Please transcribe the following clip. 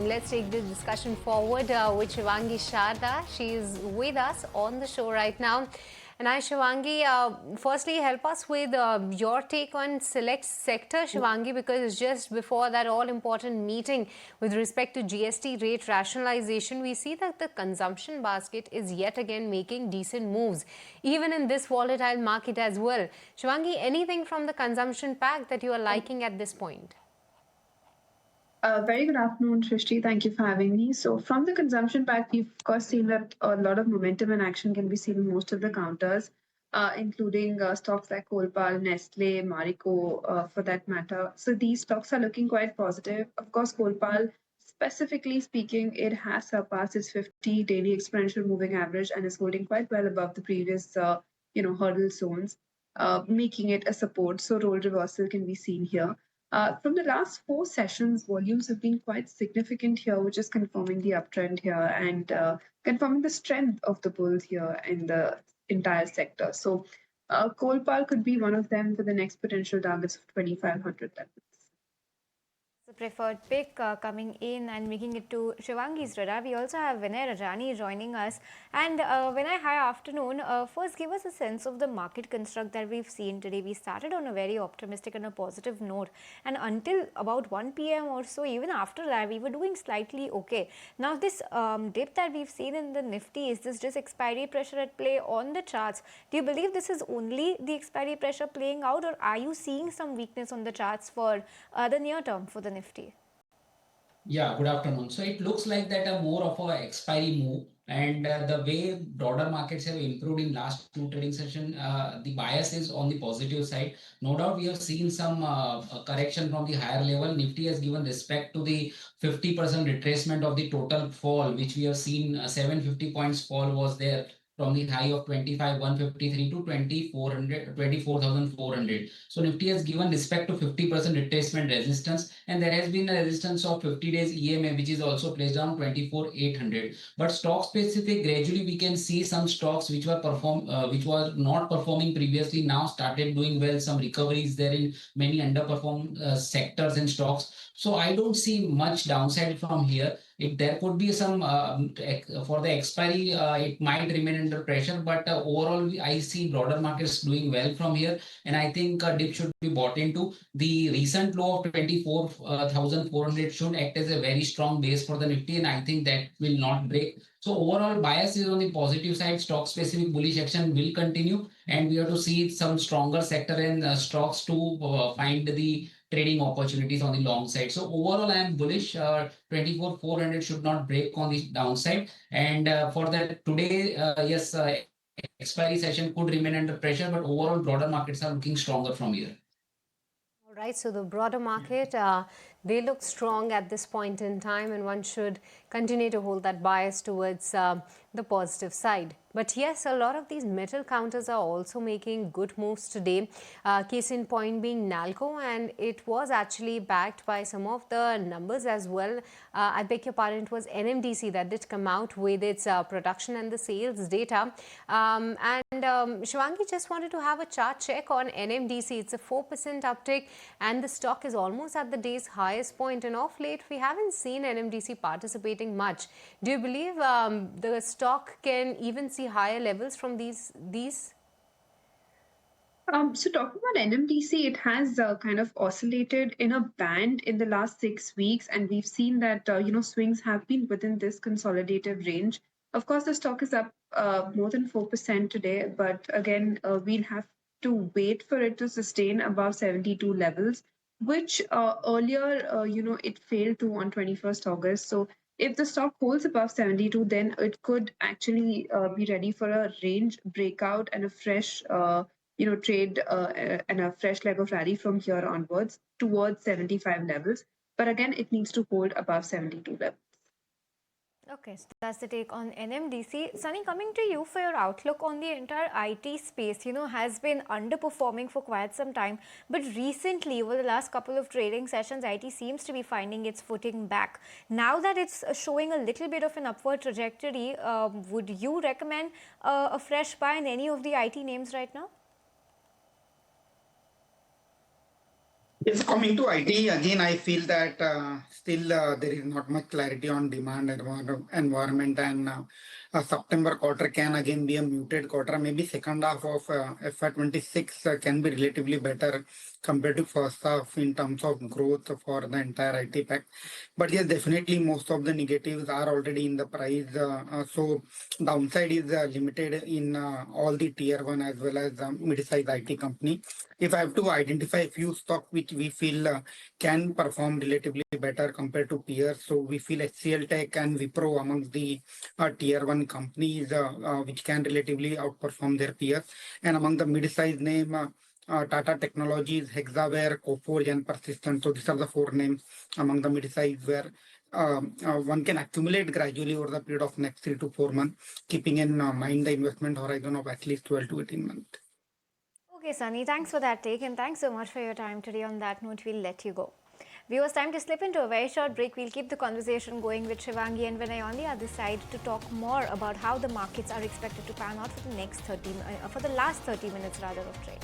let's take this discussion forward with Shivangi Sarda. She is with us on the show right now. And hi, Shivangi. Firstly, help us with your take on select sector, Shivangi, because just before that all-important meeting with respect to GST rate rationalization, we see that the consumption basket is yet again making decent moves, even in this volatile market as well. Shivangi, anything from the consumption pack that you are liking at this point? Very good afternoon, Shrishti. Thank you for having me. So, from the consumption pack, we've of course seen that a lot of momentum and action can be seen in most of the counters, including stocks like Colpal, Nestle, Marico, for that matter. So, these stocks are looking quite positive. Of course, Colpal, specifically speaking, it has surpassed its 50 daily exponential moving average and is holding quite well above the previous, hurdle zones, making it a support. So, role reversal can be seen here. From the last four sessions, volumes have been quite significant here, which is confirming the uptrend here and confirming the strength of the bulls here in the entire sector. So, Colpal could be one of them for the next potential targets of 2,500 levels. The preferred pick coming in and making it to Shivangi's radar. We also have Vinay Rajani joining us. And Vinay, hi afternoon. First, give us a sense of the market construct that we've seen today. We started on a very optimistic and a positive note. And until about 1 p.m. or so, even after that, we were doing slightly okay. Now, this dip that we've seen in the Nifty, is this just expiry pressure at play on the charts? Do you believe this is only the expiry pressure playing out, or are you seeing some weakness on the charts for the near term for the Nifty? Yeah, good afternoon. So it looks like that a more of a expiry move, and the way broader markets have improved in last two trading session, the bias is on the positive side. No doubt we have seen some correction from the higher level. Nifty has given respect to the 50% retracement of the total fall, which we have seen 750 points fall was there from the high of 25,153 to 24,400. So Nifty has given respect to 50% retracement resistance, and there has been a resistance of 50 days EMA, which is also placed around 24,800. But stock specific, gradually we can see some stocks which which were not performing previously now started doing well. Some recoveries there in many underperformed sectors and stocks. So I don't see much downside from here. If there could be some for the expiry, it might remain under pressure, but overall I see broader markets doing well from here, and I think dip should be bought into. The recent low of 24,400 should act as a very strong base for the Nifty, and I think that will not break. So overall bias is on the positive side. Stock specific bullish action will continue, and we have to see some stronger sector and stocks to find the trading opportunities on the long side. So overall, I am bullish. 24,400 should not break on the downside. And for that today, yes, expiry session could remain under pressure, but overall broader markets are looking stronger from here. All right, so the broader market, they look strong at this point in time, and one should continue to hold that bias towards the positive side. But yes, a lot of these metal counters are also making good moves today. Case in point being Nalco, and it was actually backed by some of the numbers as well. I beg your pardon, it was NMDC that did come out with its production and the sales data. Shivangi, just wanted to have a chart check on NMDC. It's a 4% uptick, and the stock is almost at the day's highest point. And of late, we haven't seen NMDC participating much. Do you believe the stock can even see higher levels from these? So talking about NMDC, it has kind of oscillated in a band in the last 6 weeks, and we've seen that swings have been within this consolidated range. Of course, the stock is up more than 4% today, but again, we'll have to wait for it to sustain above 72 levels, which earlier, it failed to on 21st August. So if the stock holds above 72, then it could actually be ready for a range breakout and a fresh trade and a fresh leg of rally from here onwards towards 75 levels. But again, it needs to hold above 72 levels. Okay, so that's the take on NMDC. Sunny, coming to you for your outlook on the entire IT space, has been underperforming for quite some time. But recently, over the last couple of trading sessions, IT seems to be finding its footing back. Now that it's showing a little bit of an upward trajectory, would you recommend a fresh buy in any of the IT names right now? Yes, coming to IT, again, I feel that still there is not much clarity on demand environment, and September quarter can again be a muted quarter. Maybe second half of FY26 can be relatively better compared to first half in terms of growth for the entire IT pack. But yes, definitely most of the negatives are already in the price. So downside is limited in all the tier one as well as mid-size IT company. If I have to identify a few stocks which we feel can perform relatively better compared to peers, so we feel HCL Tech and Wipro amongst the tier one companies which can relatively outperform their peers. And among the mid-size name, Tata Technologies, Hexaware, Coforge, and Persistent. So these are the four names among the mid-size where one can accumulate gradually over the period of next 3 to 4 months, keeping in mind the investment horizon of at least 12 to 18 months. Okay, Sunny, thanks for that take and thanks so much for your time today. On that note, we'll let you go. Viewers, time to slip into a very short break. We'll keep the conversation going with Shivangi and Vinay on the other side to talk more about how the markets are expected to pan out for the next for the last 30 minutes rather of trade.